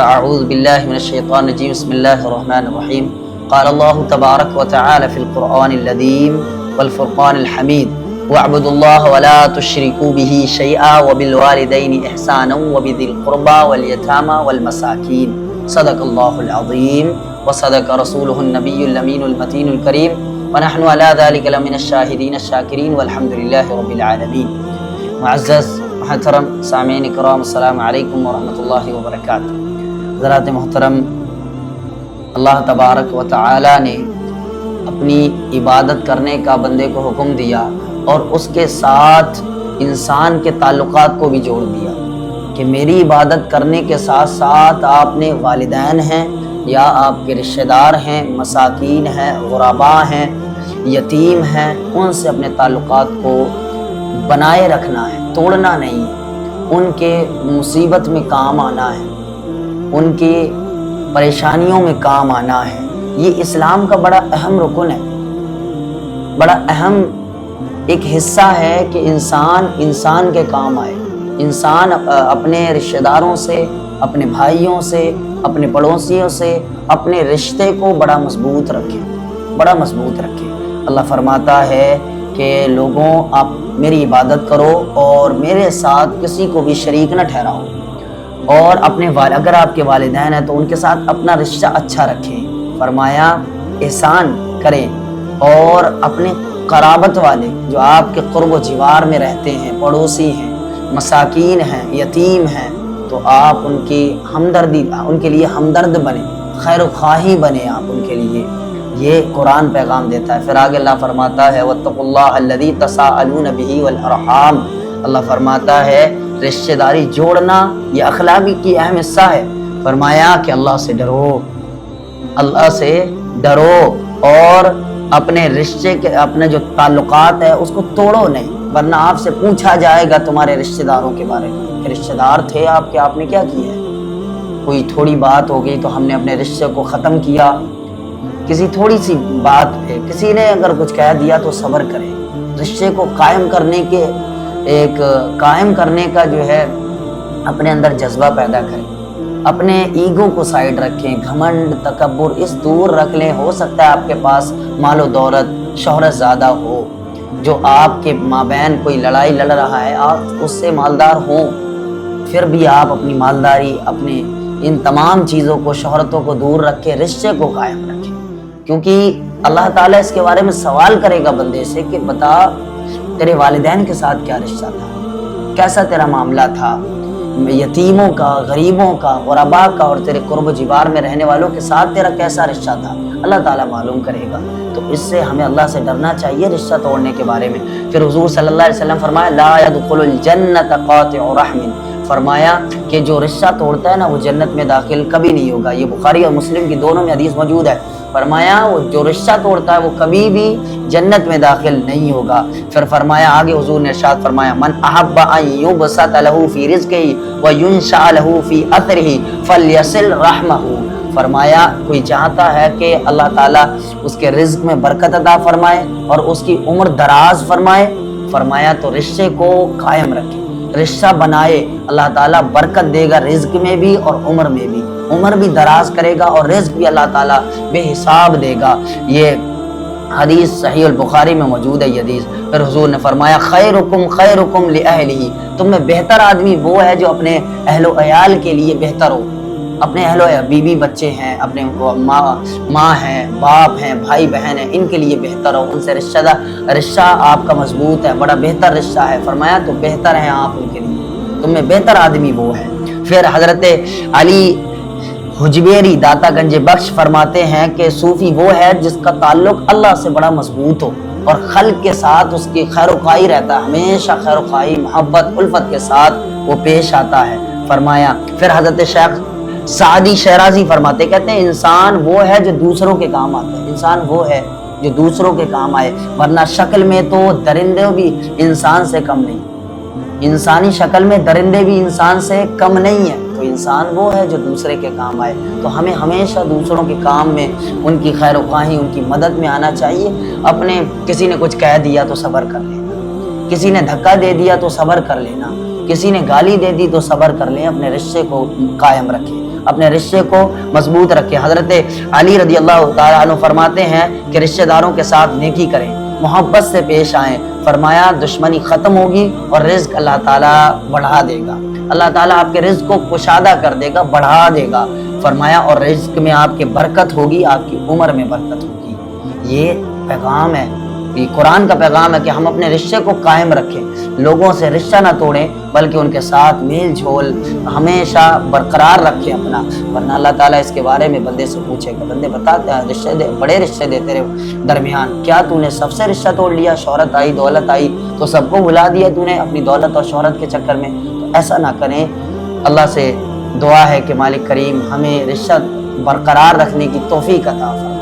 أعوذ بالله من الشيطان الرجيم بسم الله الرحمن الرحيم قال الله تبارك وتعالى في القرآن العظيم والفرقان الحميد واعبدوا الله ولا تشركوا به شيئا وبالوالدين إحسانا وبذي القربى واليتامى والمساكين صدق الله العظيم وصدق رسوله النبي الأمين المتين الكريم ونحن على ذلك لمن الشاهدين الشاكرين والحمد لله رب العالمين. معزز محترم سامعین کرام السلام علیکم ورحمۃ اللہ وبرکاتہ. حضرات محترم، اللہ تبارک و تعالی نے اپنی عبادت کرنے کا بندے کو حکم دیا اور اس کے ساتھ انسان کے تعلقات کو بھی جوڑ دیا کہ میری عبادت کرنے کے ساتھ ساتھ آپ نے والدین ہیں یا آپ کے رشتہ دار ہیں، مساکین ہیں، غرباء ہیں، یتیم ہیں، ان سے اپنے تعلقات کو بنائے رکھنا ہے، توڑنا نہیں ہے، ان کے مصیبت میں کام آنا ہے، ان کی پریشانیوں میں کام آنا ہے. یہ اسلام کا بڑا اہم رکن ہے، بڑا اہم ایک حصہ ہے کہ انسان کے کام آئے. انسان اپنے رشتہ داروں سے، اپنے بھائیوں سے، اپنے پڑوسیوں سے اپنے رشتے کو بڑا مضبوط رکھے. اللہ فرماتا ہے کہ لوگوں آپ میری عبادت کرو اور میرے ساتھ کسی کو بھی شریک نہ ٹھہراؤ، اور اگر آپ کے والدین ہیں تو ان کے ساتھ اپنا رشتہ اچھا رکھیں. فرمایا احسان کریں، اور اپنے قرابت والے جو آپ کے قرب و جوار میں رہتے ہیں، پڑوسی ہیں، مساکین ہیں، یتیم ہیں، تو آپ ان کے لیے ہمدرد بنیں، خیر و خواہی بنیں آپ ان کے لیے. یہ قرآن پیغام دیتا ہے. پھر آگے اللہ فرماتا ہے واتقوا اللہ الذی تساءلون بہ والارحام. اللہ فرماتا ہے رشتہ داری جوڑنا یہ اخلاقی کی اہم حصہ ہے. فرمایا کہ اللہ سے ڈرو اور اپنے رشتے کے اپنے جو تعلقات ہے اس کو توڑو نہیں، ورنہ آپ سے پوچھا جائے گا تمہارے رشتہ داروں کے بارے میں کہ رشتہ دار تھے آپ کے، آپ نے کیا کیا ہے. کوئی تھوڑی بات ہو گئی تو ہم نے اپنے رشتے کو ختم کیا. کسی تھوڑی سی بات پہ کسی نے اگر کچھ کہہ دیا تو صبر کریں. رشتے کو قائم کرنے کا جو ہے اپنے اندر جذبہ پیدا کریں. اپنے ایگو کو سائیڈ رکھیں، گھمنڈ تکبر اس دور رکھ لیں. ہو سکتا ہے آپ کے پاس مال و دولت شہرت زیادہ ہو، جو آپ کے مابین کوئی لڑائی لڑ رہا ہے آپ اس سے مالدار ہوں، پھر بھی آپ اپنی مالداری، اپنے ان تمام چیزوں کو، شہرتوں کو دور رکھ کے رشتے کو قائم رکھیں. کیونکہ اللہ تعالیٰ اس کے بارے میں سوال کرے گا بندے سے کہ بتا تیرے والدین کے ساتھ کیا رشتہ تھا، کیسا تیرا معاملہ تھا، یتیموں کا، غریبوں کا، غرباء کا اور تیرے قرب و جوار میں رہنے والوں کے ساتھ تیرا کیسا رشتہ تھا. اللہ تعالیٰ معلوم کرے گا. تو اس سے ہمیں اللہ سے ڈرنا چاہیے رشتہ توڑنے کے بارے میں. پھر حضور صلی اللہ علیہ وسلم فرمایا لا يدخل الجنۃ قاطع رحم. فرمایا کہ جو رشتہ توڑتا ہے نا وہ جنت میں داخل کبھی نہیں ہوگا. یہ بخاری اور مسلم کی دونوں میں حدیث موجود ہے. فرمایا وہ جو رشتہ توڑتا ہے وہ کبھی بھی جنت میں داخل نہیں ہوگا. پھر فرمایا آگے حضور نے ارشاد فرمایا من احب ان یبسط له فی رزقہ وینشأ له فی اثرہ فلیصل رحمہ. فرمایا کوئی چاہتا ہے کہ اللہ تعالیٰ اس کے رزق میں برکت عطا فرمائے اور اس کی عمر دراز فرمائے، فرمایا تو رشتے کو قائم رکھے، رشتہ بنائے. اللہ تعالیٰ برکت دے گا رزق میں بھی اور عمر میں بھی، عمر بھی دراز کرے گا اور رزق بھی اللہ تعالیٰ بے حساب دے گا. یہ حدیث صحیح البخاری میں موجود ہے یہ حدیث. پھر حضور نے فرمایا خیرکم لأہلہ. تم میں بہتر آدمی وہ ہے جو اپنے اہل و عیال کے لیے بہتر ہو. اپنے اہل و بیوی بچے ہیں، اپنے ماں ہیں، باپ ہیں، بھائی بہن ہیں، ان کے لیے بہتر ہو. ان سے رشتہ آپ کا مضبوط ہے، بڑا بہتر رشتہ ہے. فرمایا تو بہتر ہیں آپ ان کے لیے، تم میں بہتر آدمی وہ ہے. پھر حضرت علی حجویری داتا گنج بخش فرماتے ہیں کہ صوفی وہ ہے جس کا تعلق اللہ سے بڑا مضبوط ہو اور خلق کے ساتھ اس کی خیر و خواہی رہتا ہے، ہمیشہ خیر و خواہی، محبت، الفت کے ساتھ وہ پیش آتا ہے. فرمایا پھر حضرت شیخ سعدی شیرازی فرماتے کہتے ہیں انسان وہ ہے جو دوسروں کے کام آتا ہے. انسان وہ ہے جو دوسروں کے کام آئے، ورنہ شکل میں تو درندے بھی انسان سے کم نہیں، انسانی شکل میں درندے بھی انسان سے کم نہیں ہے. تو انسان وہ ہے جو دوسرے کے کام آئے. تو ہمیں ہمیشہ دوسروں کے کام میں، ان کی خیر و خواہی، ان کی مدد میں آنا چاہیے. کسی نے کچھ کہہ دیا تو صبر کر لینا، کسی نے دھکا دے دیا تو صبر کر لینا، کسی نے گالی دے دی تو صبر کر لیں، اپنے رشتے کو قائم رکھیں. اپنے رشتے کو مضبوط رکھیں۔ حضرت علی رضی اللہ تعالیٰ عنہ فرماتے ہیں کہ رشتہ داروں کے ساتھ نیکی کریں، محبت سے پیش آئیں۔ فرمایا دشمنی ختم ہوگی اور رزق اللہ تعالیٰ بڑھا دے گا، اللہ تعالیٰ آپ کے رزق کو کشادہ کر دے گا، بڑھا دے گا۔ فرمایا اور رزق میں آپ کی برکت ہوگی، آپ کی عمر میں برکت ہوگی۔ یہ پیغام ہے، یہ قرآن کا پیغام ہے کہ ہم اپنے رشتے کو قائم رکھیں، لوگوں سے رشتہ نہ توڑیں بلکہ ان کے ساتھ میل جھول ہمیشہ برقرار رکھیں اپنا، ورنہ اللہ تعالیٰ اس کے بارے میں بندے سے پوچھے گا۔ بندے بتاتے ہیں رشتے بڑے رشتے دے تیرے درمیان، کیا تو نے سب سے رشتہ توڑ لیا؟ شہرت آئی، دولت آئی تو سب کو بھلا دیا تو نے اپنی دولت اور شہرت کے چکر میں؟ تو ایسا نہ کریں۔ اللہ سے دعا ہے کہ مالک کریم ہمیں رشتہ برقرار رکھنے کی توفیق عطا فرمائے۔